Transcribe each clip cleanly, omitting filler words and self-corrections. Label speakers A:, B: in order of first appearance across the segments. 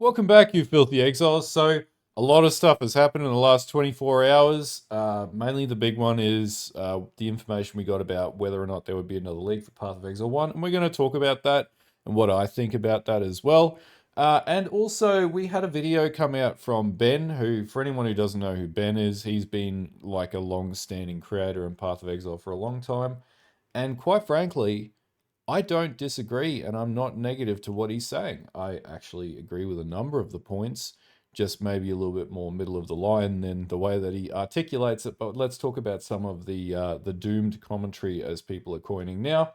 A: Welcome back, you filthy exiles. So, a lot of stuff has happened in the last 24 hours. Mainly the big one is the information we got about whether or not there would be another league for Path of Exile 1. And we're going to talk about that and what I think about that as well. And also, we had a video come out from Ben, who, for anyone who doesn't know who Ben is, he's been like a long standing creator in Path of Exile for a long time. And quite frankly, I don't disagree, and I'm not negative to what he's saying. I actually agree with a number of the points, just maybe a little bit more middle of the line than the way that he articulates it. But let's talk about some of the doomed commentary, as people are coining now,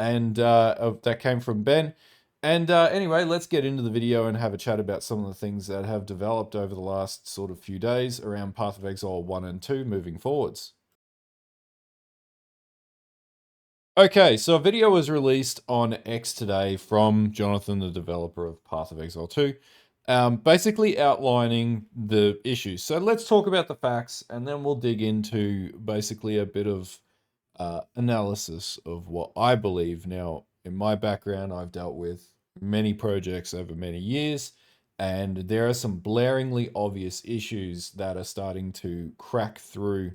A: and that came from Ben. And anyway, let's get into the video and have a chat about some of the things that have developed over the last sort of few days around Path of Exile 1 and 2 moving forwards. Okay, so a video was released on X today from Jonathan, the developer of Path of Exile 2, basically outlining the issues. So let's talk about the facts and then we'll dig into basically a bit of analysis of what I believe. Now, in my background, I've dealt with many projects over many years, and there are some blaringly obvious issues that are starting to crack through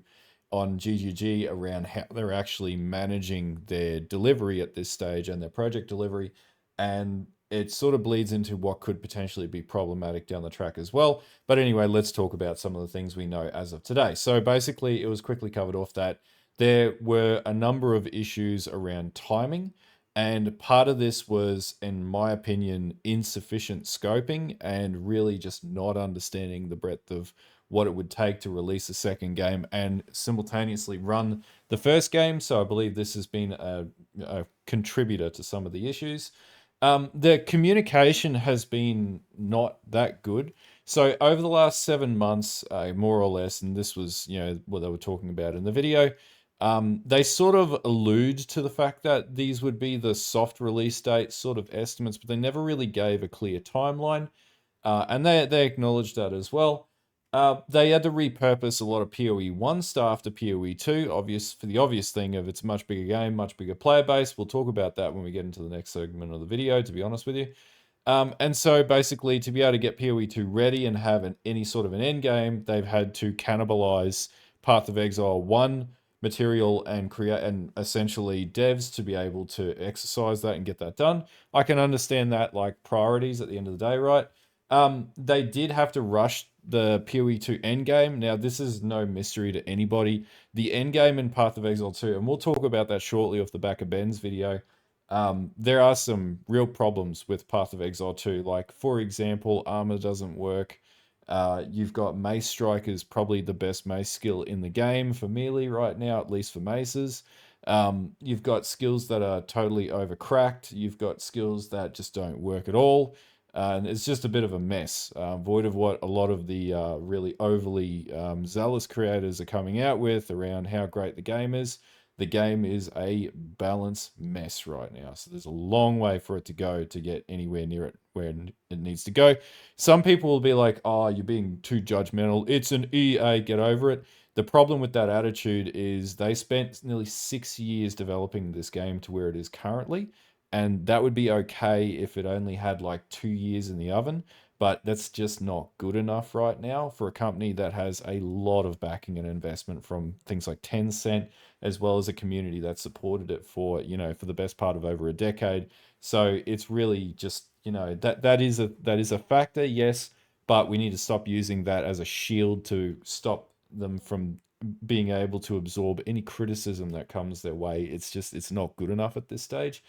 A: on GGG around how they're actually managing their delivery at this stage and their project delivery. And it sort of bleeds into what could potentially be problematic down the track as well. But anyway, let's talk about some of the things we know as of today. So basically, it was quickly covered off that there were a number of issues around timing. And part of this was, in my opinion, insufficient scoping and really just not understanding the breadth of what it would take to release a second game and simultaneously run the first game. So I believe this has been a contributor to some of the issues. The communication has been not that good. So over the last 7 months, more or less, and this was, what they were talking about in the video, they sort of allude to the fact that these would be the soft release date sort of estimates, but they never really gave a clear timeline. And they acknowledged that as well. They had to repurpose a lot of PoE 1 stuff to PoE 2, obvious for the obvious thing of it's a much bigger game, much bigger player base. We'll talk about that when we get into the next segment of the video, to be honest with you. And so basically, to be able to get PoE 2 ready and have any sort of an end game, they've had to cannibalize Path of Exile 1 material and create and essentially devs to be able to exercise that and get that done. I can understand that, like, priorities at the end of the day, right? They did have to rush the PoE 2 endgame. Now, this is no mystery to anybody. The endgame in Path of Exile 2, and we'll talk about that shortly off the back of Ben's video. There are some real problems with Path of Exile 2. Like, for example, armor doesn't work. You've got Mace Strikers, probably the best mace skill in the game for melee right now, at least for maces. You've got skills that are totally overcracked. You've got skills that just don't work at all. And it's just a bit of a mess, void of what a lot of the really overly zealous creators are coming out with around how great the game is. The game is a balance mess right now. So there's a long way for it to go to get anywhere near it where it needs to go. Some people will be like, oh, you're being too judgmental. It's an EA, get over it. The problem with that attitude is they spent nearly 6 years developing this game to where it is currently. And that would be okay if it only had like 2 years in the oven. But that's just not good enough right now for a company that has a lot of backing and investment from things like Tencent, as well as a community that supported it for, for the best part of over a decade. So it's really just, that is a factor, yes, but we need to stop using that as a shield to stop them from being able to absorb any criticism that comes their way. It's not good enough at this stage.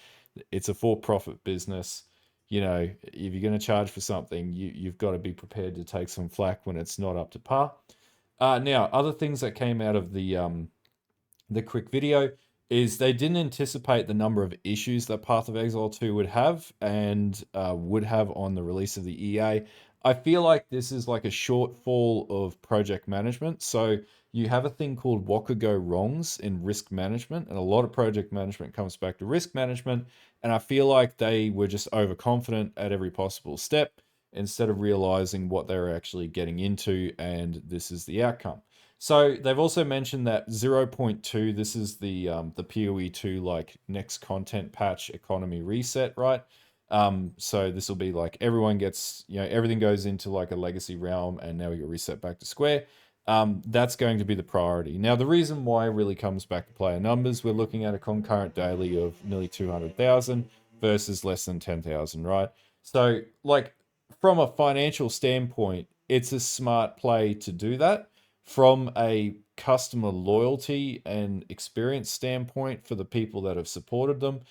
A: It's a for-profit business. If you're going to charge for something, you've got to be prepared to take some flack when it's not up to par. Now, other things that came out of the quick video is they didn't anticipate the number of issues that Path of Exile 2 would have and would have on the release of the EA. I feel like this is like a shortfall of project management. So you have a thing called what could go wrongs in risk management, and a lot of project management comes back to risk management. And I feel like they were just overconfident at every possible step instead of realizing what they were actually getting into, and this is the outcome. So they've also mentioned that 0.2, this is the PoE 2 like next content patch economy reset, right? So this will be like everyone gets, everything goes into like a legacy realm, and now we get reset back to square. That's going to be the priority. Now, the reason why really comes back to player numbers, we're looking at a concurrent daily of nearly 200,000 versus less than 10,000, right? So, like, from a financial standpoint, it's a smart play to do that. From a customer loyalty and experience standpoint for the people that have supported them,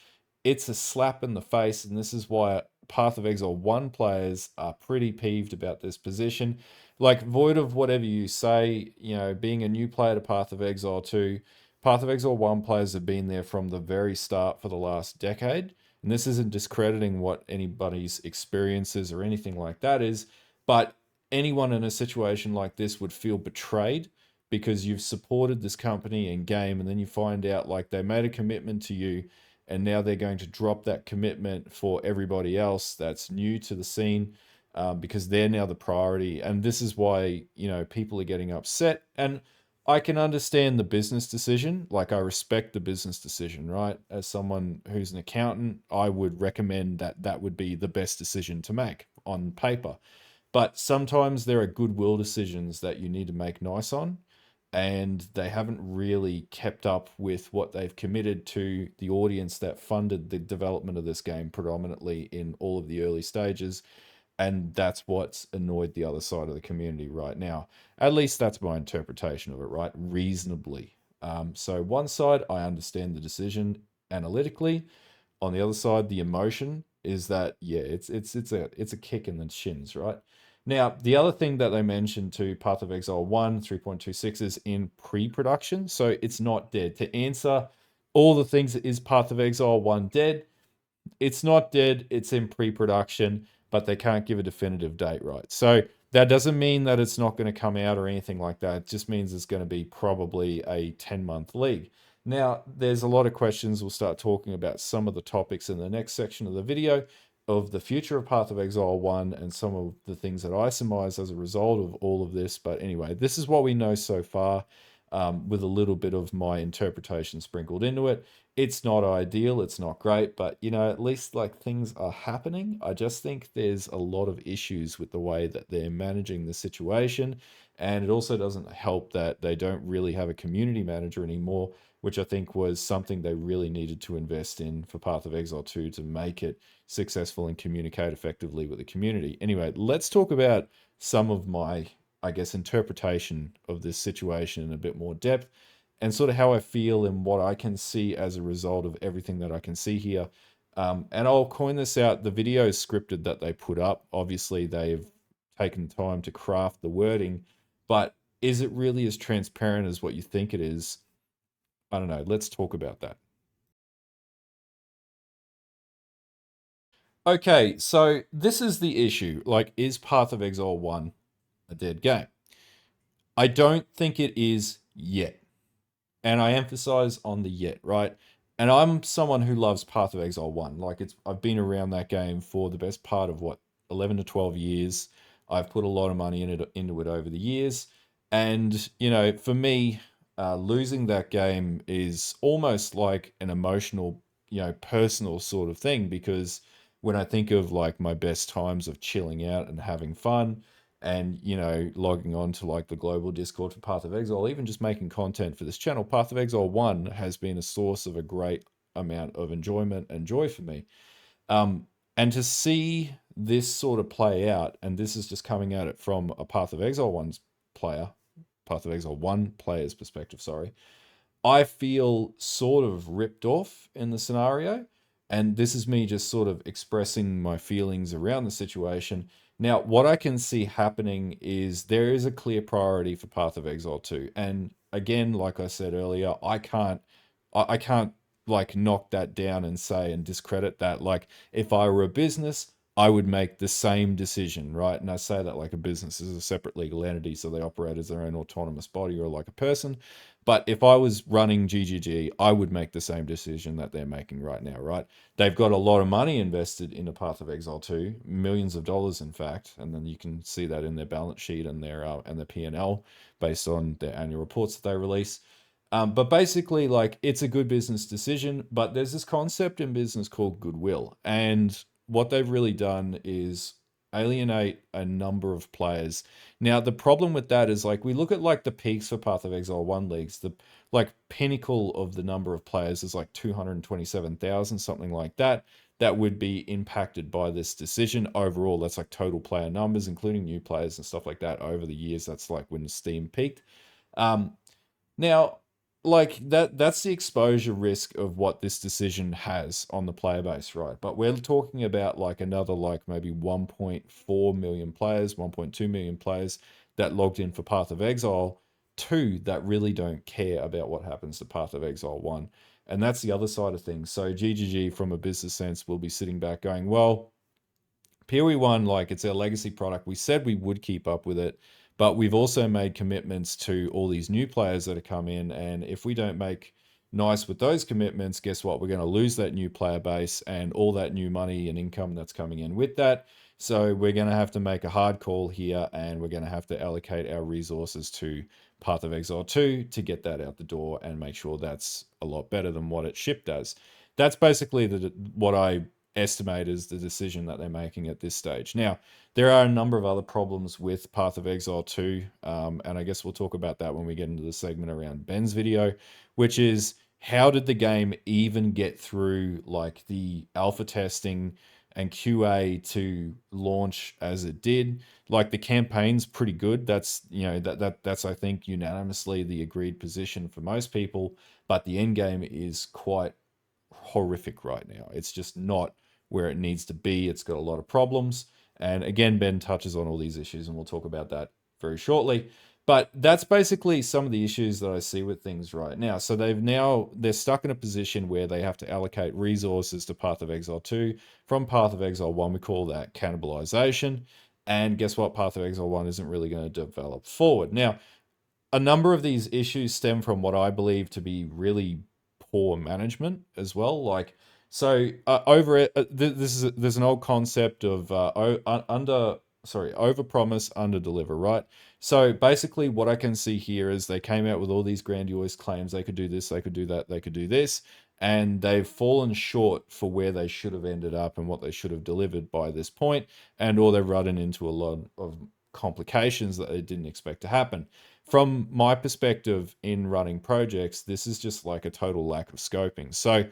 A: it's a slap in the face, and this is why Path of Exile 1 players are pretty peeved about this position. Like, void of whatever you say, being a new player to Path of Exile 2, Path of Exile 1 players have been there from the very start for the last decade. And this isn't discrediting what anybody's experiences or anything like that is, but anyone in a situation like this would feel betrayed because you've supported this company and game, and then you find out like they made a commitment to you, and now they're going to drop that commitment for everybody else that's new to the scene, because they're now the priority. And this is why, people are getting upset. And I can understand the business decision. Like, I respect the business decision, right? As someone who's an accountant, I would recommend that that would be the best decision to make on paper. But sometimes there are goodwill decisions that you need to make nice on, and they haven't really kept up with what they've committed to the audience that funded the development of this game predominantly in all of the early stages. And that's what's annoyed the other side of the community right now. At least that's my interpretation of it, right? Reasonably. So one side, I understand the decision analytically. On the other side, the emotion is that, yeah, it's a kick in the shins, right? Now, the other thing that they mentioned to Path of Exile 1, 3.26 is in pre-production, so it's not dead. To answer all the things that is Path of Exile 1 dead, it's not dead, it's in pre-production, but they can't give a definitive date, right? So that doesn't mean that it's not going to come out or anything like that. It just means it's going to be probably a 10-month league. Now, there's a lot of questions. We'll start talking about some of the topics in the next section of the video of the future of Path of Exile 1 and some of the things that I surmise as a result of all of this. But anyway, this is what we know so far, with a little bit of my interpretation sprinkled into it. It's not ideal, it's not great, but at least like things are happening. I just think there's a lot of issues with the way that they're managing the situation. And it also doesn't help that they don't really have a community manager anymore, which I think was something they really needed to invest in for Path of Exile 2 to make it successful and communicate effectively with the community. Anyway, let's talk about some of my, I guess, interpretation of this situation in a bit more depth, and sort of how I feel and what I can see as a result of everything that I can see here. And I'll coin this out. The video is scripted that they put up. Obviously, they've taken time to craft the wording, but is it really as transparent as what you think it is? I don't know. Let's talk about that. Okay, so this is the issue. Like, is Path of Exile 1 a dead game? I don't think it is yet. And I emphasize on the yet, right? And I'm someone who loves Path of Exile 1. Like, I've been around that game for the best part of what, 11 to 12 years. I've put a lot of money into it over the years. And, for me, losing that game is almost like an emotional, personal sort of thing, because when I think of like my best times of chilling out and having fun, and logging on to like the global Discord for Path of Exile, even just making content for this channel, Path of Exile 1 has been a source of a great amount of enjoyment and joy for me. And to see this sort of play out, and this is just coming at it from a Path of Exile 1's player, Path of Exile 1 player's perspective, sorry, I feel sort of ripped off in the scenario. And this is me just sort of expressing my feelings around the situation. Now, what I can see happening is there is a clear priority for Path of Exile 2. And again, like I said earlier, I can't like knock that down and say and discredit that. Like, if I were a business, I would make the same decision, right? And I say that like a business is a separate legal entity, so they operate as their own autonomous body, or like a person. But if I was running GGG, I would make the same decision that they're making right now, right? They've got a lot of money invested in the Path of Exile 2, millions of dollars, in fact, and then you can see that in their balance sheet and their P&L based on their annual reports that they release. But basically, like, it's a good business decision, but there's this concept in business called goodwill. And what they've really done is alienate a number of players. Now, the problem with that is like we look at like the peaks for Path of Exile 1 leagues, the like pinnacle of the number of players is like 227,000, something like that. That would be impacted by this decision overall. That's like total player numbers, including new players and stuff like that over the years. That's like when Steam peaked. Um, Now, like that's the exposure risk of what this decision has on the player base, right? But we're talking about like another like maybe 1.4 million players, 1.2 million players that logged in for Path of Exile 2 that really don't care about what happens to Path of Exile 1. And that's the other side of things. So GGG from a business sense will be sitting back going, well, PoE1, like it's our legacy product. We said we would keep up with it, but we've also made commitments to all these new players that have come in. And if we don't make nice with those commitments, guess what? We're going to lose that new player base and all that new money and income that's coming in with that. So we're going to have to make a hard call here and we're going to have to allocate our resources to Path of Exile 2 to get that out the door and make sure that's a lot better than what it shipped as. That's basically what I estimate is the decision that they're making at this stage. Now, there are a number of other problems with Path of Exile 2, and I guess we'll talk about that when we get into the segment around Ben's video, which is how did the game even get through like the alpha testing and QA to launch as it did? Like the campaign's pretty good. That's that's I think unanimously the agreed position for most people, but the end game is quite horrific right now. It's just not where it needs to be. It's got a lot of problems. And again, Ben touches on all these issues, and we'll talk about that very shortly. But that's basically some of the issues that I see with things right now. So they're stuck in a position where they have to allocate resources to Path of Exile 2 from Path of Exile 1. We call that cannibalization. And guess what? Path of Exile 1 isn't really going to develop forward. Now, a number of these issues stem from what I believe to be really poor management as well. Like, so over it, this is there's an old concept of over promise, under deliver, right? So basically, what I can see here is they came out with all these grandiose claims. They could do this, they could do that, they could do this, and they've fallen short for where they should have ended up and what they should have delivered by this point, and or they've run into a lot of complications that they didn't expect to happen. From my perspective in running projects, this is just like a total lack of scoping. So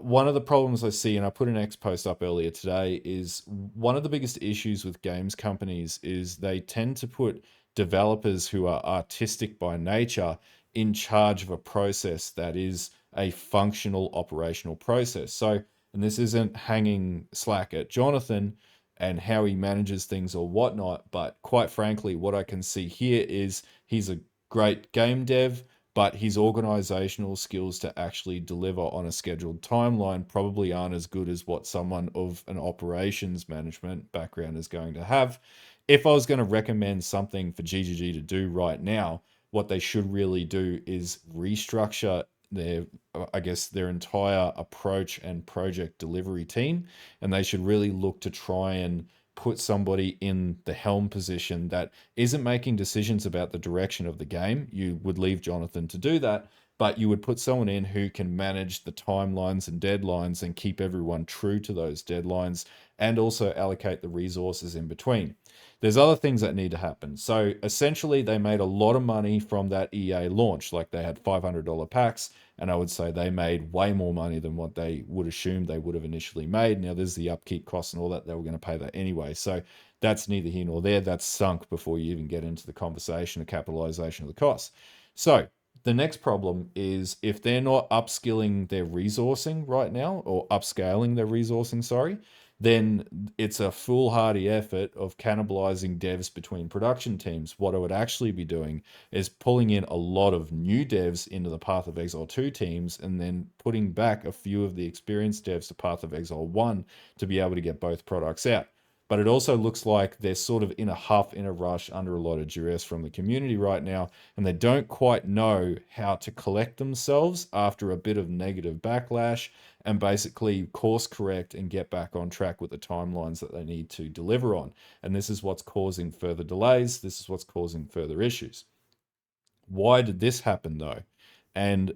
A: one of the problems I see, and I put an X post up earlier today, is one of the biggest issues with games companies is they tend to put developers who are artistic by nature in charge of a process that is a functional operational process. So, and this isn't hanging slack at Jonathan and how he manages things or whatnot, but quite frankly, what I can see here is he's a great game dev, but his organizational skills to actually deliver on a scheduled timeline probably aren't as good as what someone of an operations management background is going to have. If I was going to recommend something for GGG to do right now, what they should really do is restructure their, I guess, their entire approach and project delivery team, and they should really look to try and put somebody in the helm position that isn't making decisions about the direction of the game. You would leave Jonathan to do that, but you would put someone in who can manage the timelines and deadlines and keep everyone true to those deadlines and also allocate the resources in between. There's other things that need to happen. So essentially, they made a lot of money from that EA launch. Like they had $500 packs, and I would say they made way more money than what they would assume they would have initially made. Now, there's the upkeep costs and all that. They were going to pay that anyway. So that's neither here nor there. That's sunk before you even get into the conversation of capitalization of the costs. So the next problem is if they're not upskilling their resourcing right now, or upscaling their resourcing, sorry, then it's a foolhardy effort of cannibalizing devs between production teams. What I would actually be doing is pulling in a lot of new devs into the Path of Exile 2 teams and then putting back a few of the experienced devs to Path of Exile 1 to be able to get both products out. But it also looks like they're sort of in a huff, in a rush, under a lot of duress from the community right now, and they don't quite know how to collect themselves after a bit of negative backlash and basically course correct and get back on track with the timelines that they need to deliver on. And this is what's causing further delays. This is what's causing further issues. Why did this happen though? And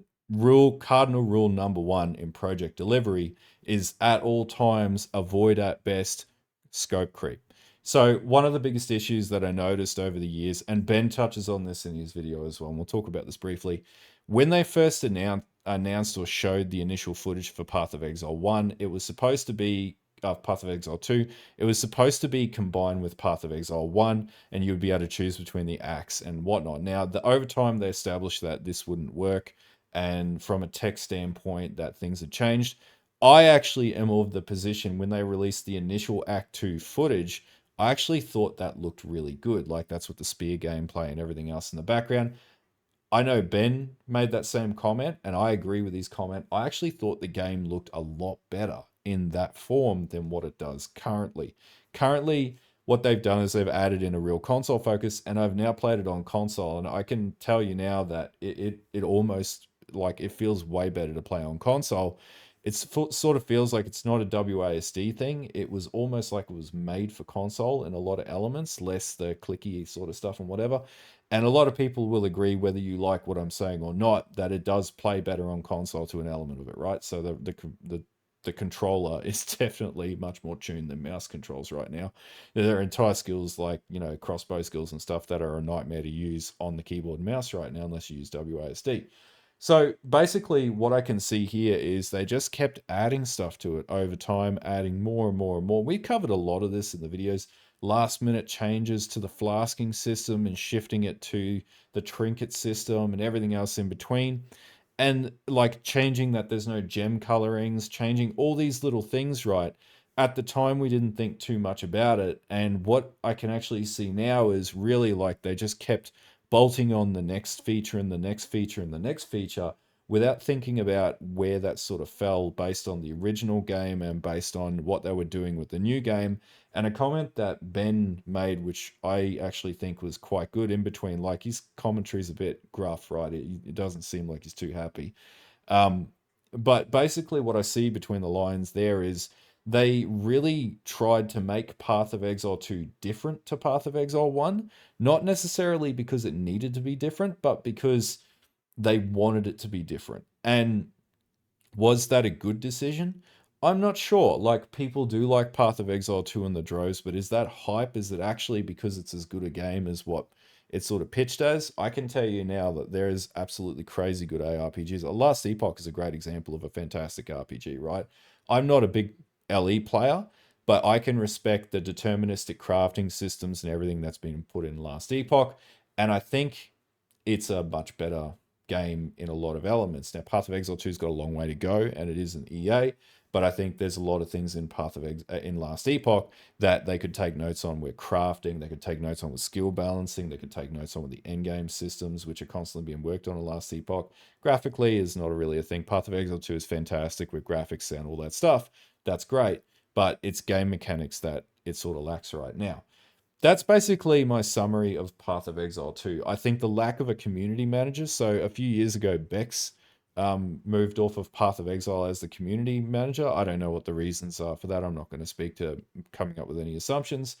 A: cardinal rule number one in project delivery is at all times avoid at best scope creep. So one of the biggest issues that I noticed over the years, and Ben touches on this in his video as well, and we'll talk about this briefly. When they first announced or showed the initial footage for Path of Exile 1, it was supposed to be Path of Exile 2, it was supposed to be combined with Path of Exile 1, and you would be able to choose between the acts and whatnot. Now, over time, they established that this wouldn't work, and from a tech standpoint, that things had changed. I actually am of the position when they released the initial Act 2 footage, I actually thought that looked really good. Like, that's with the spear gameplay and everything else in the background. I know Ben made that same comment, and I agree with his comment. I actually thought the game looked a lot better in that form than what it does currently. Currently, what they've done is they've added in a real console focus, and I've now played it on console, and I can tell you now that it almost like it feels way better to play on console. Sort of feels like it's not a WASD thing. It was almost like it was made for console in a lot of elements, less the clicky sort of stuff and whatever. And a lot of people will agree, whether you like what I'm saying or not, that it does play better on console to an element of it, right? So the controller is definitely much more tuned than mouse controls right now. There are entire skills like, crossbow skills and stuff that are a nightmare to use on the keyboard and mouse right now unless you use WASD. So basically, what I can see here is they just kept adding stuff to it over time, adding more and more and more. We covered a lot of this in the videos. Last minute changes to the flasking system and shifting it to the trinket system and everything else in between. And like changing that there's no gem colorings, changing all these little things, right? At the time, we didn't think too much about it. And what I can actually see now is really like they just kept bolting on the next feature and the next feature and the next feature without thinking about where that sort of fell based on the original game and based on what they were doing with the new game. And a comment that Ben made, which I actually think was quite good in between, like his commentary is a bit gruff, right? It doesn't seem like he's too happy. Um, but basically, what I see between the lines there is they really tried to make Path of Exile 2 different to Path of Exile 1, not necessarily because it needed to be different, but because they wanted it to be different. And was that a good decision? I'm not sure. Like, people do like Path of Exile 2 in the droves, but is that hype? Is it actually because it's as good a game as what it's sort of pitched as? I can tell you now that there is absolutely crazy good ARPGs. Last Epoch is a great example of a fantastic RPG, right? I'm not a big LE player, but I can respect the deterministic crafting systems and everything that's been put in Last Epoch. And I think it's a much better game in a lot of elements. Now, Path of Exile 2's got a long way to go, and it is an EA, but I think there's a lot of things in in Last Epoch that they could take notes on with crafting, they could take notes on with skill balancing, they could take notes on with the endgame systems, which are constantly being worked on in Last Epoch. Graphically is not really a thing. Path of Exile 2 is fantastic with graphics and all that stuff. That's great, but it's game mechanics that it sort of lacks right now. That's basically my summary of Path of Exile 2. I think the lack of a community manager. So a few years ago, Bex moved off of Path of Exile as the community manager. I don't know what the reasons are for that. I'm not going to speak to coming up with any assumptions.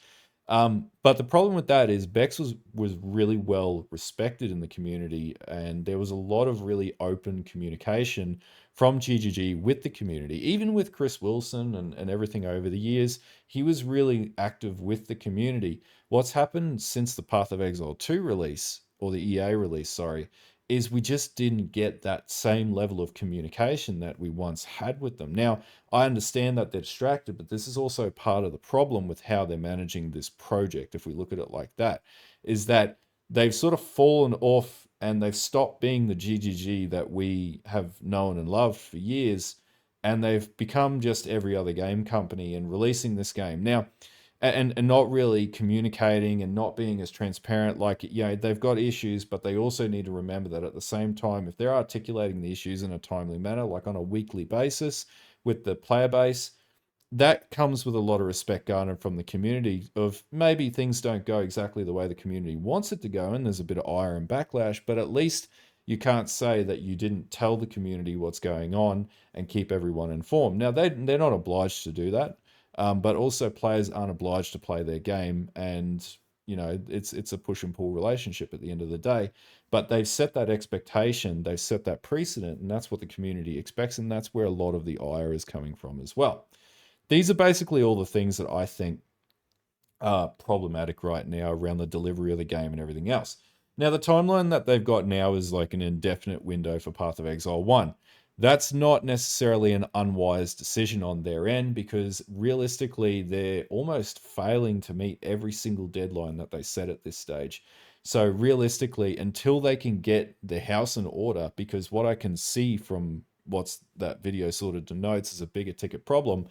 A: But the problem with that is Bex was really well respected in the community, and there was a lot of really open communication from GGG with the community, even with Chris Wilson and everything over the years. He was really active with the community. What's happened since the Path of Exile 2 release, or the EA release, sorry, is we just didn't get that same level of communication that we once had with them. Now, I understand that they're distracted, but this is also part of the problem with how they're managing this project. If we look at it like that, is that they've sort of fallen off and they've stopped being the GGG that we have known and loved for years, and they've become just every other game company and releasing this game. Now, and not really communicating and not being as transparent. Like, they've got issues, but they also need to remember that at the same time, if they're articulating the issues in a timely manner, like on a weekly basis with the player base, that comes with a lot of respect garnered from the community. Of maybe things don't go exactly the way the community wants it to go, and there's a bit of ire and backlash, but at least you can't say that you didn't tell the community what's going on and keep everyone informed. Now, they're not obliged to do that, but also players aren't obliged to play their game, and it's a push and pull relationship at the end of the day. But they've set that expectation, they've set that precedent, and that's what the community expects, and that's where a lot of the ire is coming from as well. These are basically all the things that I think are problematic right now around the delivery of the game and everything else. Now, the timeline that they've got now is like an indefinite window for Path of Exile 1. That's not necessarily an unwise decision on their end, because realistically, they're almost failing to meet every single deadline that they set at this stage. So, realistically, until they can get the house in order, because what I can see from what's that video sort of denotes is a bigger ticket problem,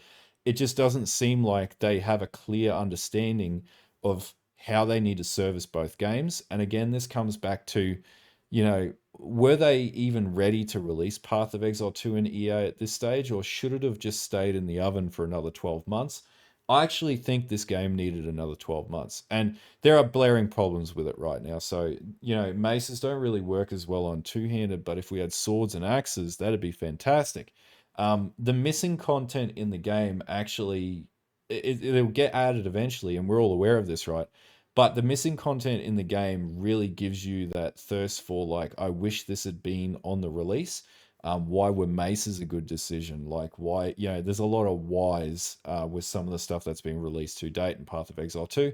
A: it just doesn't seem like they have a clear understanding of how they need to service both games. And again, this comes back to, were they even ready to release Path of Exile 2 in EA at this stage, or should it have just stayed in the oven for another 12 months? I actually think this game needed another 12 months. And there are blaring problems with it right now. So, maces don't really work as well on two-handed, but if we had swords and axes, that'd be fantastic. The missing content in the game actually, it'll get added eventually, and we're all aware of this, right? But the missing content in the game really gives you that thirst for, like, I wish this had been on the release. Why were maces a good decision? Like, why, there's a lot of whys with some of the stuff that's been released to date in Path of Exile 2.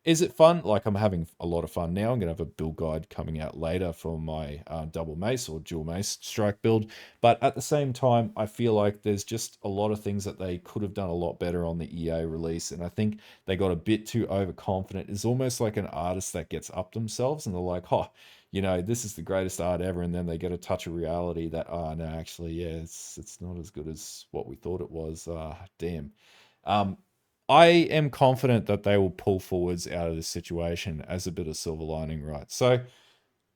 A: Is it fun? Like, I'm having a lot of fun now. I'm going to have a build guide coming out later for my double mace or dual mace strike build. But at the same time, I feel like there's just a lot of things that they could have done a lot better on the EA release. And I think they got a bit too overconfident. It's almost like an artist that gets up themselves and they're like, oh, this is the greatest art ever. And then they get a touch of reality that, oh, no, actually, yeah, it's not as good as what we thought it was. Damn. Um, I am confident that they will pull forwards out of this situation as a bit of silver lining, right? So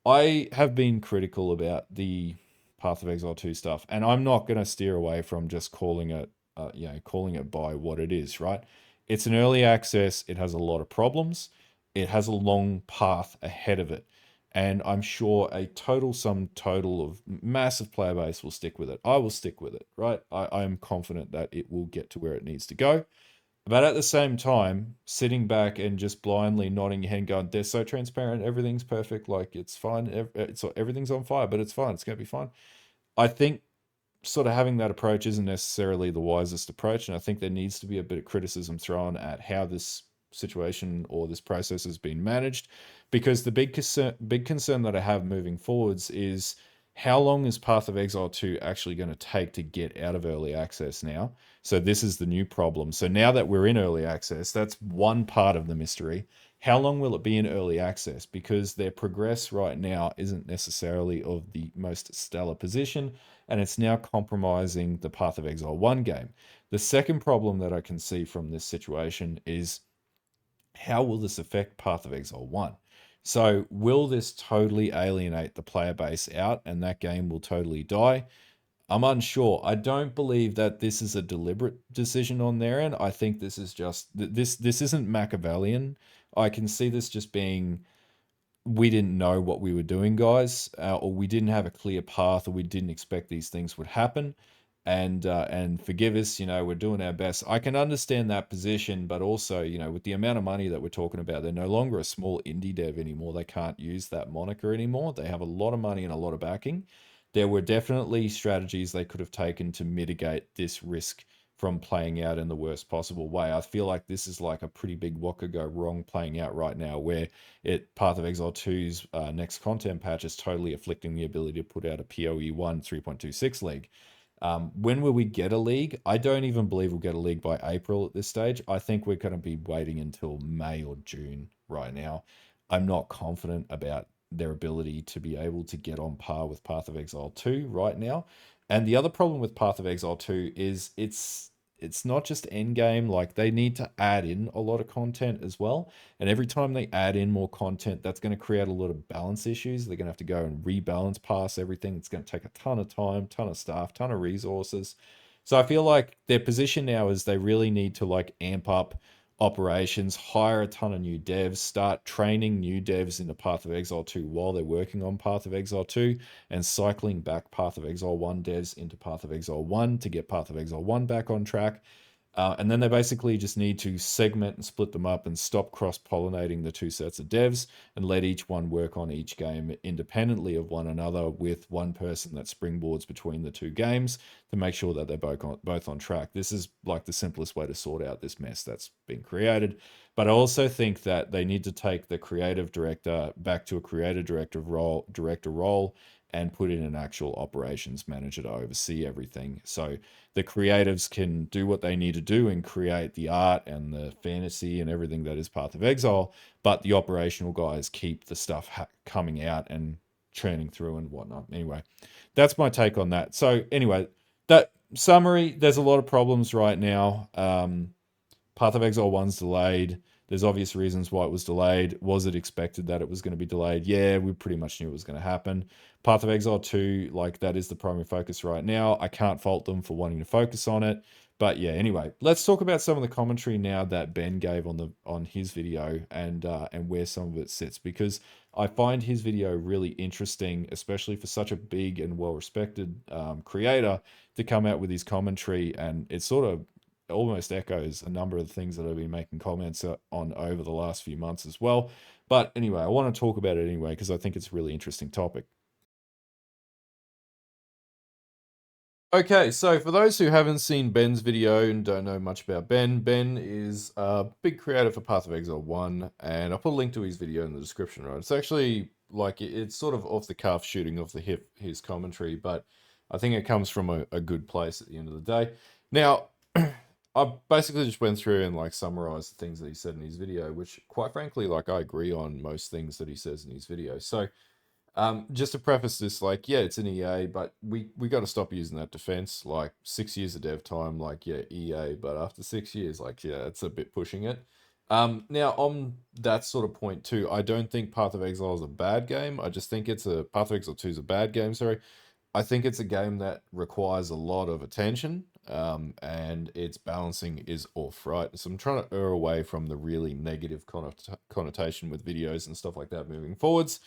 A: I have been critical about the Path of Exile 2 stuff, and I'm not going to steer away from just calling it by what it is, right? It's an early access. It has a lot of problems. It has a long path ahead of it. And I'm sure a total sum total of massive player base will stick with it. I will stick with it, right? I am confident that it will get to where it needs to go. But at the same time, sitting back and just blindly nodding your head and going, they're so transparent, everything's perfect, like it's fine, everything's on fire, but it's fine, it's going to be fine. I think sort of having that approach isn't necessarily the wisest approach. And I think there needs to be a bit of criticism thrown at how this situation or this process has been managed. Because the big concern that I have moving forwards is how long is Path of Exile 2 actually going to take to get out of early access now? So this is the new problem. So now that we're in early access, that's one part of the mystery. How long will it be in early access? Because their progress right now isn't necessarily of the most stellar position, and it's now compromising the Path of Exile 1 game. The second problem that I can see from this situation is how will this affect Path of Exile 1? So, will this totally alienate the player base out and that game will totally die? I'm unsure. I don't believe that this is a deliberate decision on their end. I think this is just this isn't Machiavellian. I can see this just being, we didn't know what we were doing, guys, or we didn't have a clear path, or we didn't expect these things would happen. And forgive us, we're doing our best. I can understand that position, but also, with the amount of money that we're talking about, they're no longer a small indie dev anymore. They can't use that moniker anymore. They have a lot of money and a lot of backing. There were definitely strategies they could have taken to mitigate this risk from playing out in the worst possible way. I feel like this is like a pretty big what could go wrong playing out right now, where Path of Exile 2's next content patch is totally afflicting the ability to put out a PoE 1 3.26 league. When will we get a league? I don't even believe we'll get a league by April at this stage. I think we're going to be waiting until May or June right now. I'm not confident about their ability to be able to get on par with Path of Exile 2 right now. And the other problem with Path of Exile 2 is it's not just endgame. Like, they need to add in a lot of content as well. And every time they add in more content, that's going to create a lot of balance issues. They're going to have to go and rebalance past everything. It's going to take a ton of time, ton of staff, ton of resources. So I feel like their position now is they really need to like amp up operations, hire a ton of new devs, start training new devs into Path of Exile 2 while they're working on Path of Exile 2, and cycling back Path of Exile 1 devs into Path of Exile 1 to get Path of Exile 1 back on track. And then they basically just need to segment and split them up and stop cross-pollinating the two sets of devs and let each one work on each game independently of one another with one person that springboards between the two games to make sure that they're both on track. This is like the simplest way to sort out this mess that's been created. But I also think that they need to take the creative director back to a creative director role and put in an actual operations manager to oversee everything. So the creatives can do what they need to do and create the art and the fantasy and everything that is Path of Exile, but the operational guys keep the stuff coming out and churning through and whatnot. Anyway, that's my take on that. So anyway, that summary, there's a lot of problems right now. Path of Exile 1's delayed. There's obvious reasons why it was delayed. Was it expected that it was going to be delayed? Yeah, we pretty much knew it was going to happen. Path of Exile 2, like, that is the primary focus right now. I can't fault them for wanting to focus on it. But yeah, anyway, let's talk about some of the commentary now that Ben gave on his video and where some of it sits, because I find his video really interesting, especially for such a big and well-respected creator to come out with his commentary, and it sort of almost echoes a number of the things that I've been making comments on over the last few months as well. But anyway, I want to talk about it anyway because I think it's a really interesting topic. Okay, so for those who haven't seen Ben's video and don't know much about Ben, Ben is a big creator for Path of Exile 1, and I'll put a link to his video in the description, right? It's actually like it's sort of off the cuff, shooting off the hip, his commentary, but I think it comes from a good place at the end of the day. Now, I basically just went through and like summarized the things that he said in his video, which quite frankly, like I agree on most things that he says in his video. So just to preface this, like, yeah, it's an EA, but we got to stop using that defense. Like 6 years of dev time, like, yeah, EA, but after 6 years, like, yeah, it's a bit pushing it. Now on that sort of point too, I don't think Path of Exile is a bad game. I just think it's a Path of Exile 2 is a bad game. Sorry, I think it's a game that requires a lot of attention, and its balancing is off, right? So I'm trying to err away from the really negative connotation with videos and stuff like that moving forwards.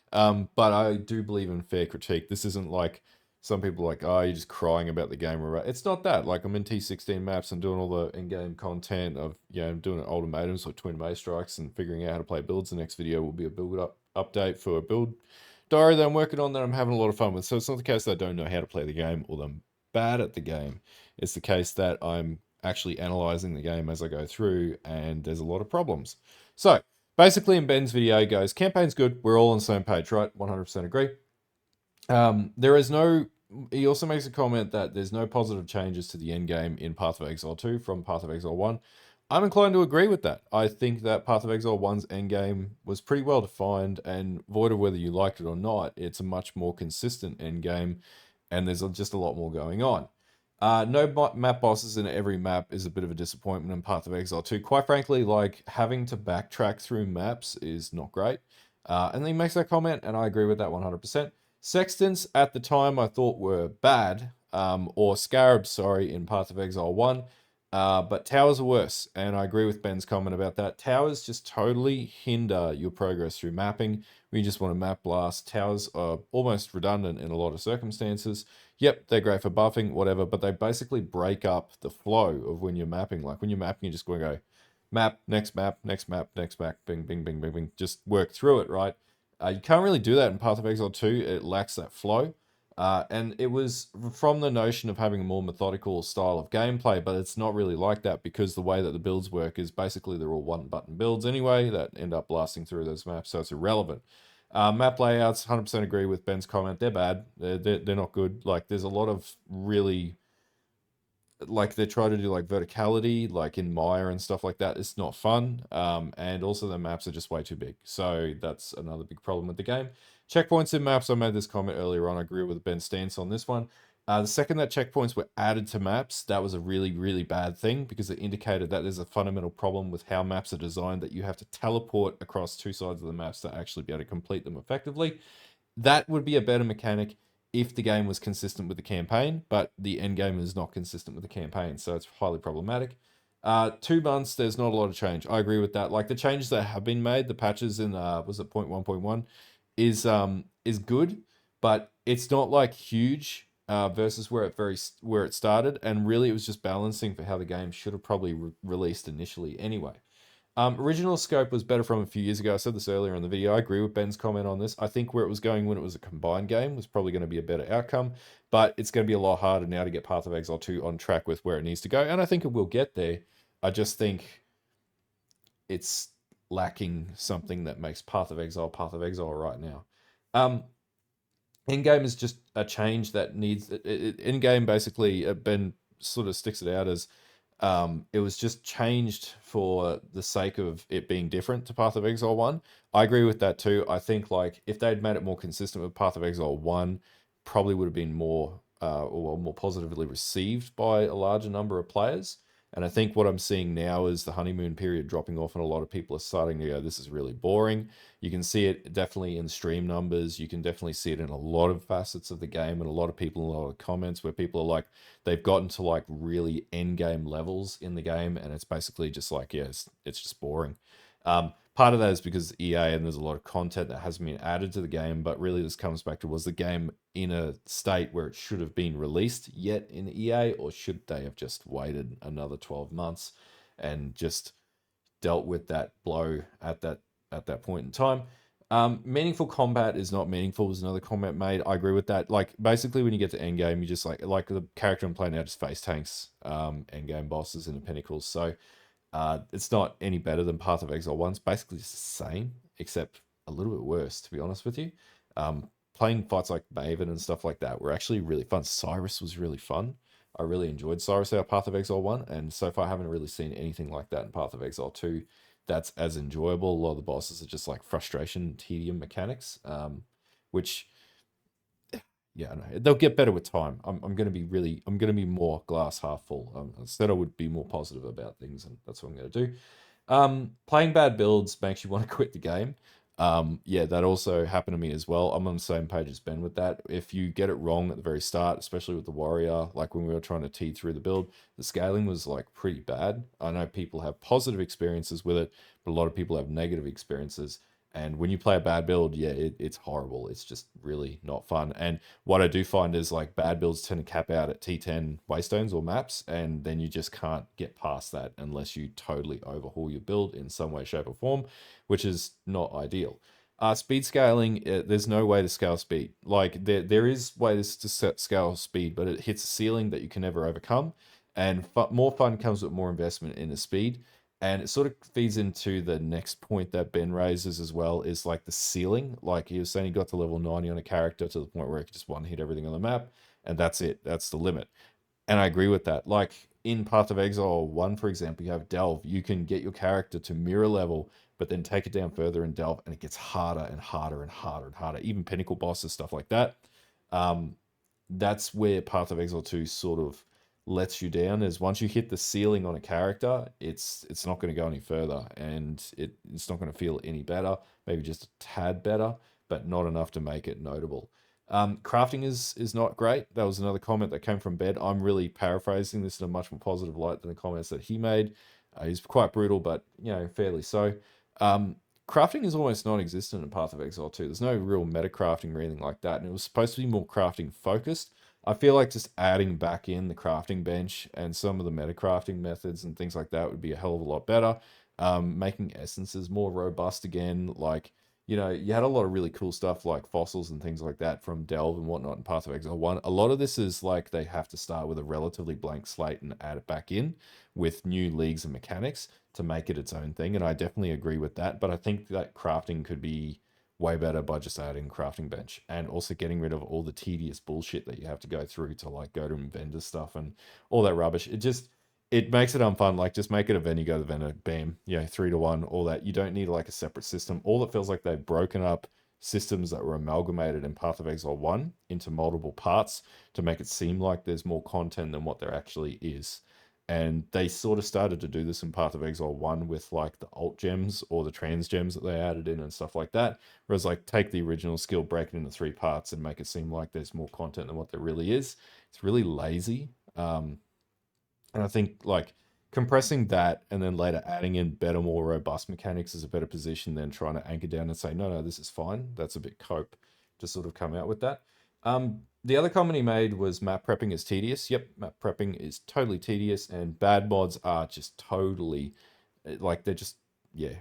A: But I do believe in fair critique. This isn't like some people are like, oh, you're just crying about the game. It's not that. Like, I'm in T16 maps and doing all the in-game content of, doing ultimatums like twin maze strikes and figuring out how to play builds. The next video will be a update for a build diary that I'm working on that I'm having a lot of fun with. So it's not the case that I don't know how to play the game or that I'm bad at the game. It's the case that I'm actually analyzing the game as I go through, and there's a lot of problems. So basically, in Ben's video, he goes, campaign's good. We're all on the same page, right? 100% agree. There is no. He also makes a comment that there's no positive changes to the end game in Path of Exile 2 from Path of Exile 1. I'm inclined to agree with that. I think that Path of Exile 1's endgame was pretty well defined, and void of whether you liked it or not, it's a much more consistent endgame, and there's just a lot more going on. No map bosses in every map is a bit of a disappointment in Path of Exile 2. Quite frankly, like, having to backtrack through maps is not great. And then he makes that comment, and I agree with that 100%. Sextants at the time I thought were bad, or scarabs, sorry, in Path of Exile 1. But towers are worse, and I agree with Ben's comment about that. Towers just totally hinder your progress through mapping. When you just want to map blast, towers are almost redundant in a lot of circumstances. Yep, they're great for buffing, whatever, but they basically break up the flow of when you're mapping. Like, when you're mapping, you just going to go map, next map, next map, next map, bing, bing, bing, bing, bing. Just work through it, right? You can't really do that in Path of Exile 2. It lacks that flow. And it was from the notion of having a more methodical style of gameplay, but it's not really like that because the way that the builds work is basically they're all one-button builds anyway that end up blasting through those maps, so it's irrelevant. Map layouts, 100% agree with Ben's comment. They're bad. They're not good. Like, there's a lot of really, like, they try to do like verticality, like in Maya and stuff like that. It's not fun. And also the maps are just way too big. So that's another big problem with the game. Checkpoints in maps, I made this comment earlier on. I agree with Ben's stance on this one. The second that checkpoints were added to maps, that was a really, really bad thing because it indicated that there's a fundamental problem with how maps are designed, that you have to teleport across two sides of the maps to actually be able to complete them effectively. That would be a better mechanic if the game was consistent with the campaign, but the end game is not consistent with the campaign, so it's highly problematic. 2 months, there's not a lot of change. I agree with that. Like, the changes that have been made, the patches in was it 0.1.1 is good, but it's not like huge. versus where it started, and really it was just balancing for how the game should have probably released initially anyway. Original scope was better from a few years ago. I said this earlier in the video. I agree with Ben's comment on this. I think where it was going when it was a combined game was probably going to be a better outcome, but it's going to be a lot harder now to get Path of Exile 2 on track with where it needs to go, and I think it will get there. I just think it's lacking something that makes Path of Exile right now. Um, in game is just a change that needs in game. Basically, Ben sort of sticks it out as it was just changed for the sake of it being different to Path of Exile 1. I agree with that too. I think like if they'd made it more consistent with Path of Exile 1, probably would have been more or more positively received by a larger number of players. And I think what I'm seeing now is the honeymoon period dropping off, and a lot of people are starting to go, this is really boring. You can see it definitely in stream numbers. You can definitely see it in a lot of facets of the game, and a lot of people in a lot of comments where people are like, they've gotten to like really end game levels in the game, and it's basically just like, yeah, it's just boring. Part of that is because EA and there's a lot of content that hasn't been added to the game, but really this comes back to, was the game in a state where it should have been released yet in EA, or should they have just waited another 12 months and just dealt with that blow at that point in time? Meaningful combat is not meaningful was another comment made. I agree with that. Like basically when you get to end game, you just like the character I'm playing now just face tanks end game bosses in the pinnacles. So it's not any better than Path of Exile 1. It's basically just the same, except a little bit worse, to be honest with you. Playing fights like Maven and stuff like that were actually really fun. Cyrus was really fun. I really enjoyed Cyrus out of Path of Exile 1, and so far I haven't really seen anything like that in Path of Exile 2 that's as enjoyable. A lot of the bosses are just like frustration and tedium mechanics, which yeah, no, they'll get better with time. I'm going to be I'm going to be more glass half full. Instead, I would be more positive about things, and that's what I'm going to do. Playing bad builds makes you want to quit the game. Yeah, that also happened to me as well. I'm on the same page as Ben with that. If you get it wrong at the very start, especially with the warrior, like when we were trying to tee through the build, the scaling was like pretty bad. I know people have positive experiences with it, but a lot of people have negative experiences. And when you play a bad build, yeah, it's horrible. It's just really not fun. And what I do find is like bad builds tend to cap out at T10 waystones or maps, and then you just can't get past that unless you totally overhaul your build in some way, shape, or form, which is not ideal. Speed scaling, there's no way to scale speed. Like there is ways to scale speed, but it hits a ceiling that you can never overcome. And more fun comes with more investment in the speed. And it sort of feeds into the next point that Ben raises as well, is like the ceiling. Like he was saying, he got to level 90 on a character to the point where he could just one hit everything on the map, and that's it. That's the limit. And I agree with that. Like in Path of Exile 1, for example, you have Delve. You can get your character to mirror level, but then take it down further in Delve, and it gets harder and harder and harder and harder. Even pinnacle bosses, stuff like that. Um, that's where Path of Exile 2 sort of lets you down, is once you hit the ceiling on a character, it's not going to go any further, and it's not going to feel any better, maybe just a tad better, but not enough to make it notable. Crafting is not great. That was another comment that came from Bed. I'm really paraphrasing this in a much more positive light than the comments that he made. He's quite brutal, but fairly so. Crafting is almost non-existent in Path of Exile 2. There's no real meta crafting or anything like that, and it was supposed to be more crafting focused. I feel like just adding back in the crafting bench and some of the meta crafting methods and things like that would be a hell of a lot better. Making essences more robust again, like you had a lot of really cool stuff like fossils and things like that from Delve and whatnot in Path of Exile 1. A lot of this is like they have to start with a relatively blank slate and add it back in with new leagues and mechanics to make it its own thing. And I definitely agree with that. But I think that crafting could be way better by just adding crafting bench, and also getting rid of all the tedious bullshit that you have to go through to like go to vendor stuff and all that rubbish. It makes it unfun. Like just make it a vendor, go to the vendor, bam, 3 to 1, all that. You don't need like a separate system. All it feels like they've broken up systems that were amalgamated in Path of Exile 1 into multiple parts to make it seem like there's more content than what there actually is. And they sort of started to do this in Path of Exile 1 with like the alt gems or the trans gems that they added in and stuff like that. Whereas like take the original skill, break it into 3 parts, and make it seem like there's more content than what there really is. It's really lazy. And I think like compressing that and then later adding in better, more robust mechanics is a better position than trying to anchor down and say, no, no, this is fine. That's a bit cope to sort of come out with that. The other comment he made was map prepping is tedious. Yep, map prepping is totally tedious, and bad mods are just totally like they're just yeah,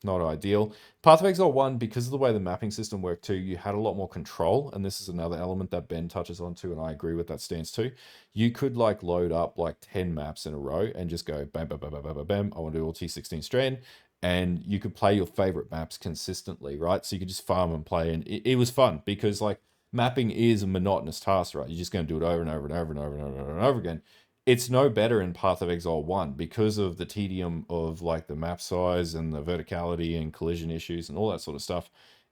A: not ideal. Path of Exile 1, because of the way the mapping system worked too, you had a lot more control, and this is another element that Ben touches on too, and I agree with that stance too. You could like load up like 10 maps in a row and just go bam, bam, bam, bam, bam, bam, bam. I want to do all T16 strand, and you could play your favorite maps consistently, right? So you could just farm and play, and it was fun because like mapping is a monotonous task, right? You're just going to do it over and over and over and over and over and over again. It's no better in Path of Exile 1 because of the tedium of like the map size and the verticality and collision issues and all that sort of stuff.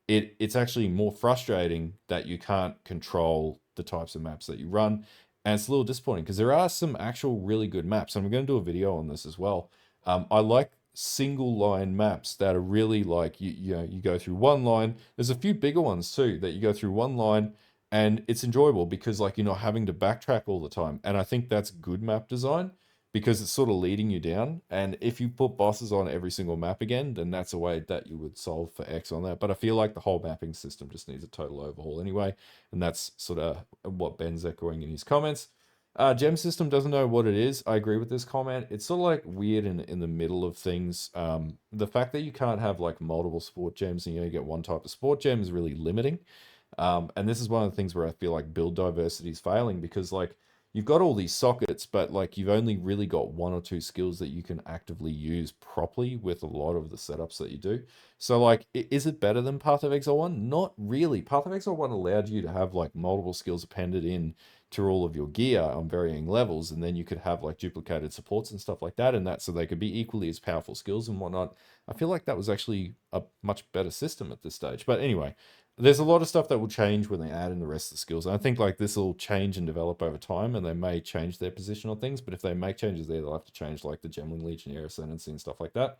A: It's actually more frustrating that you can't control the types of maps that you run. And it's a little disappointing because there are some actual really good maps. And I'm going to do a video on this as well. I like single line maps that are really like you go through one line. There's a few bigger ones too that you go through one line and it's enjoyable because like you're not having to backtrack all the time. And I think that's good map design because it's sort of leading you down. And if you put bosses on every single map again, then that's a way that you would solve for X on that. But I feel like the whole mapping system just needs a total overhaul anyway, and that's sort of what Ben's echoing in his comments. Gem system doesn't know what it is. I agree with this comment. It's sort of like weird in the middle of things. The fact that you can't have like multiple sport gems and you only get one type of sport gem is really limiting. And this is one of the things where I feel like build diversity is failing because like you've got all these sockets, but like you've only really got one or two skills that you can actively use properly with a lot of the setups that you do. So like, is it better than Path of Exile 1? Not really. Path of Exile 1 allowed you to have like multiple skills appended in to all of your gear on varying levels, and then you could have like duplicated supports and stuff like that, and that so they could be equally as powerful skills and whatnot. I feel like that was actually a much better system at this stage. But anyway, there's a lot of stuff that will change when they add in the rest of the skills. And I think like this will change and develop over time, and they may change their position on things. But if they make changes there, they'll have to change like the Gemling Legionnaire Ascendancy and stuff like that.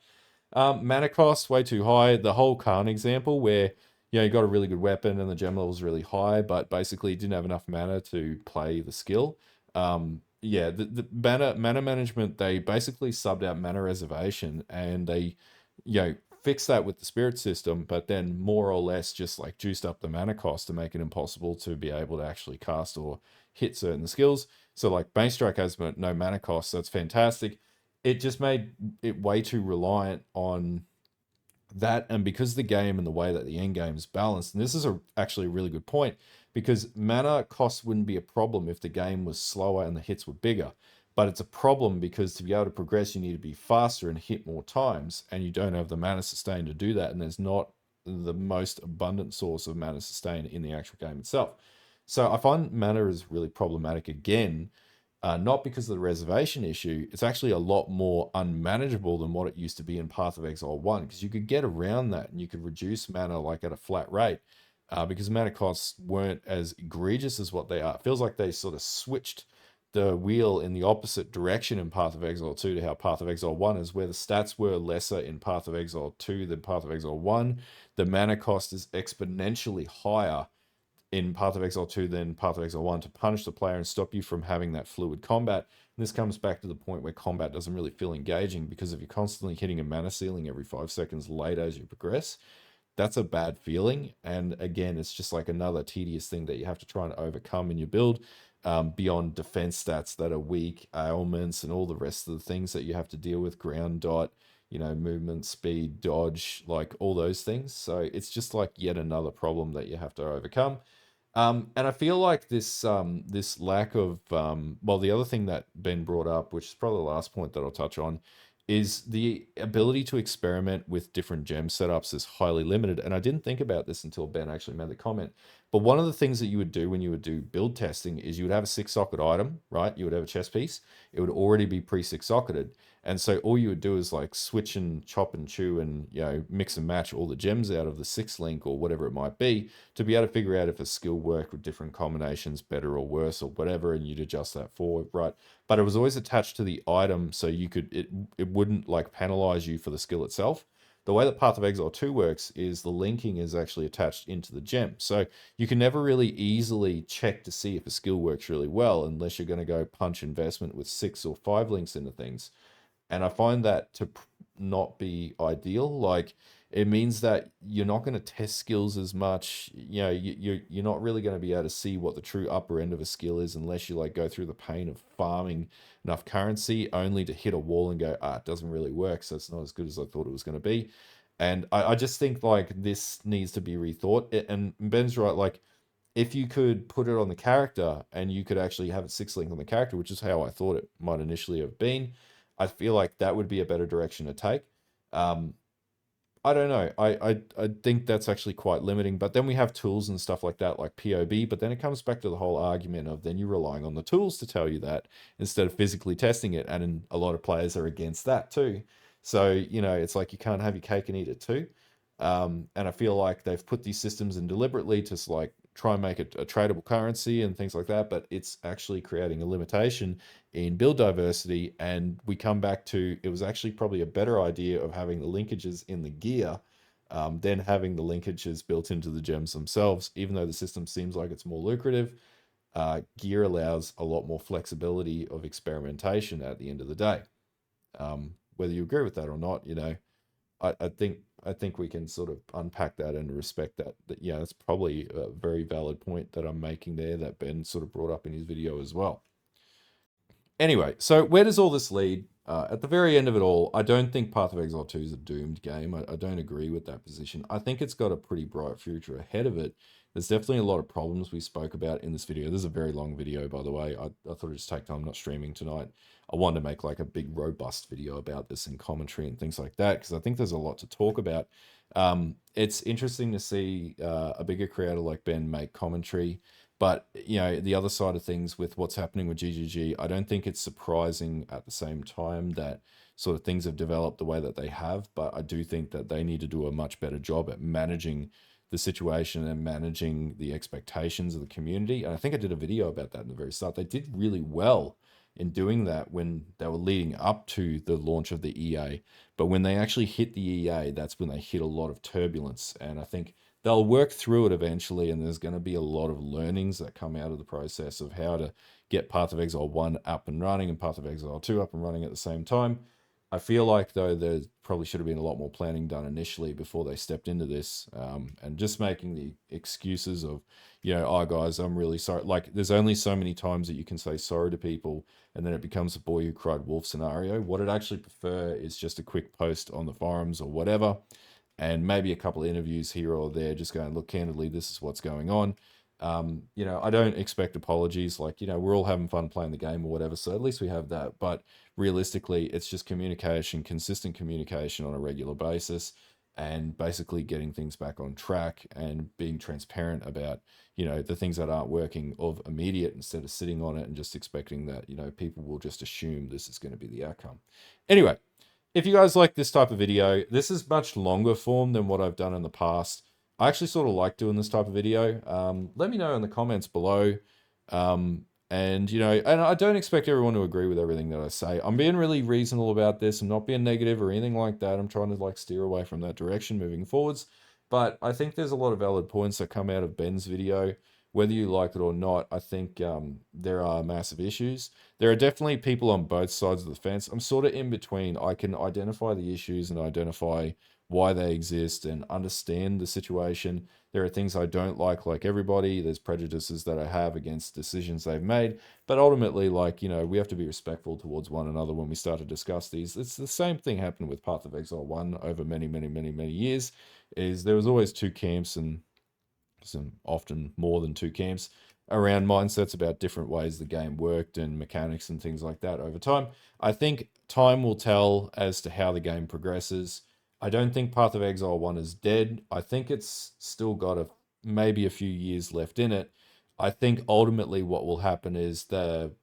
A: Mana cost way too high. The whole Khan example where you got a really good weapon and the gem level was really high, but basically didn't have enough mana to play the skill. Yeah, the mana management, they basically subbed out mana reservation, and they fixed that with the spirit system, but then more or less just like juiced up the mana cost to make it impossible to be able to actually cast or hit certain skills. So like Bane Strike has no mana cost, so it's fantastic. It just made it way too reliant on that, and because the game and the way that the end game is balanced, and this is actually a really good point, because mana cost wouldn't be a problem if the game was slower and the hits were bigger, but it's a problem because to be able to progress you need to be faster and hit more times, and you don't have the mana sustain to do that, and there's not the most abundant source of mana sustain in the actual game itself. So I find mana is really problematic again, not because of the reservation issue. It's actually a lot more unmanageable than what it used to be in Path of Exile 1, because you could get around that and you could reduce mana like at a flat rate, because mana costs weren't as egregious as what they are. It feels like they sort of switched the wheel in the opposite direction in Path of Exile 2 to how Path of Exile 1 is, where the stats were lesser in Path of Exile 2 than Path of Exile 1. The mana cost is exponentially higher in Path of Exile 2 than Path of Exile 1 to punish the player and stop you from having that fluid combat. And this comes back to the point where combat doesn't really feel engaging, because if you're constantly hitting a mana ceiling every 5 seconds later as you progress, that's a bad feeling. And again, it's just like another tedious thing that you have to try and overcome in your build, beyond defense stats that are weak, ailments, and all the rest of the things that you have to deal with, ground dot, movement, speed, dodge, like all those things. So it's just like yet another problem that you have to overcome. And I feel like this lack of well, the other thing that Ben brought up, which is probably the last point that I'll touch on, is the ability to experiment with different gem setups is highly limited. And I didn't think about this until Ben actually made the comment. But one of the things that you would do when you would do build testing is you would have a 6-socket item, right? You would have a chess piece. It would already be pre-6 socketed. And so all you would do is like switch and chop and chew and mix and match all the gems out of the 6 link or whatever it might be, to be able to figure out if a skill worked with different combinations better or worse or whatever, and you'd adjust that forward, right? But it was always attached to the item, so it wouldn't like penalize you for the skill itself. The way that Path of Exile 2 works is the linking is actually attached into the gem. So you can never really easily check to see if a skill works really well unless you're going to go punch investment with 6 or 5 links into things. And I find that to not be ideal. Like, it means that you're not going to test skills as much. You're not really going to be able to see what the true upper end of a skill is unless you like go through the pain of farming enough currency only to hit a wall and go, it doesn't really work, so it's not as good as I thought it was going to be. And I just think like this needs to be rethought. And Ben's right, like if you could put it on the character and you could actually have it 6 link on the character, which is how I thought it might initially have been, I feel like that would be a better direction to take. Um, I don't know. I think that's actually quite limiting. But then we have tools and stuff like that, like POB. But then it comes back to the whole argument of then you're relying on the tools to tell you that instead of physically testing it. And a lot of players are against that too. So, it's like you can't have your cake and eat it too. And I feel like they've put these systems in deliberately to like try and make it a tradable currency and things like that. But it's actually creating a limitation in build diversity, and we come back to it was actually probably a better idea of having the linkages in the gear than having the linkages built into the gems themselves. Even though the system seems like it's more lucrative, gear allows a lot more flexibility of experimentation at the end of the day. Whether you agree with that or not, I think we can sort of unpack that and respect that. Yeah, that's probably a very valid point that I'm making there that Ben sort of brought up in his video as well. Anyway, so where does all this lead? At the very end of it all, I don't think Path of Exile 2 is a doomed game. I don't agree with that position. I think it's got a pretty bright future ahead of it. There's definitely a lot of problems we spoke about in this video. This is a very long video, by the way. I thought it'd just take time, not streaming tonight. I wanted to make like a big, robust video about this and commentary and things like that, because I think there's a lot to talk about. It's interesting to see a bigger creator like Ben make commentary. But the other side of things with what's happening with GGG, I don't think it's surprising at the same time that sort of things have developed the way that they have. But I do think that they need to do a much better job at managing the situation and managing the expectations of the community. And I think I did a video about that in the very start. They did really well in doing that when they were leading up to the launch of the EA. But when they actually hit the EA, that's when they hit a lot of turbulence. And I think they'll work through it eventually, and there's going to be a lot of learnings that come out of the process of how to get Path of Exile 1 up and running and Path of Exile 2 up and running at the same time. I feel like, though, there probably should have been a lot more planning done initially before they stepped into this, and just making the excuses of, oh, guys, I'm really sorry. Like, there's only so many times that you can say sorry to people, and then it becomes a boy who cried wolf scenario. What I'd actually prefer is just a quick post on the forums or whatever, and maybe a couple of interviews here or there, just going, look, candidly, this is what's going on. I don't expect apologies. Like, we're all having fun playing the game or whatever, so at least we have that. But realistically, it's just communication, consistent communication on a regular basis, and basically getting things back on track and being transparent about, the things that aren't working of immediate, instead of sitting on it and just expecting that, people will just assume this is going to be the outcome. Anyway, if you guys like this type of video, this is much longer form than what I've done in the past. I actually sort of like doing this type of video. Let me know in the comments below. And I don't expect everyone to agree with everything that I say. I'm being really reasonable about this. I'm not being negative or anything like that. I'm trying to like steer away from that direction moving forwards. But I think there's a lot of valid points that come out of Ben's video. Whether you like it or not, I think there are massive issues. There are definitely people on both sides of the fence. I'm sort of in between. I can identify the issues and identify why they exist and understand the situation. There are things I don't like everybody. There's prejudices that I have against decisions they've made. But ultimately, we have to be respectful towards one another when we start to discuss these. It's the same thing happened with Path of Exile 1 over many, many, many, many years, is there was always two camps, and often more than two camps, around mindsets about different ways the game worked and mechanics and things like that over time. I think time will tell as to how the game progresses. I don't think Path of Exile 1 is dead. I think it's still got maybe a few years left in it. I think ultimately what will happen is the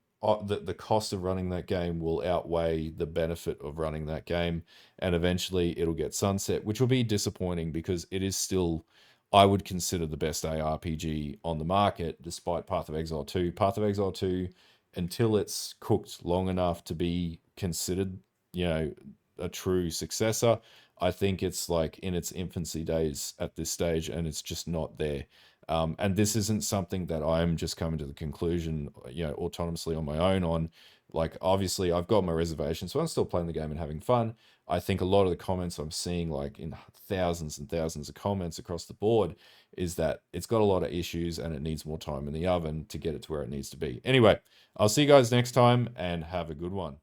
A: cost of running that game will outweigh the benefit of running that game, and eventually it'll get sunset, which will be disappointing because it is still, I would consider, the best ARPG on the market, despite Path of Exile 2. Path of Exile 2, until it's cooked long enough to be considered, a true successor, I think it's like in its infancy days at this stage, and it's just not there. And this isn't something that I'm just coming to the conclusion, autonomously on my own on. Like, obviously, I've got my reservations, so I'm still playing the game and having fun. I think a lot of the comments I'm seeing, like in thousands and thousands of comments across the board, is that it's got a lot of issues and it needs more time in the oven to get it to where it needs to be. Anyway, I'll see you guys next time and have a good one.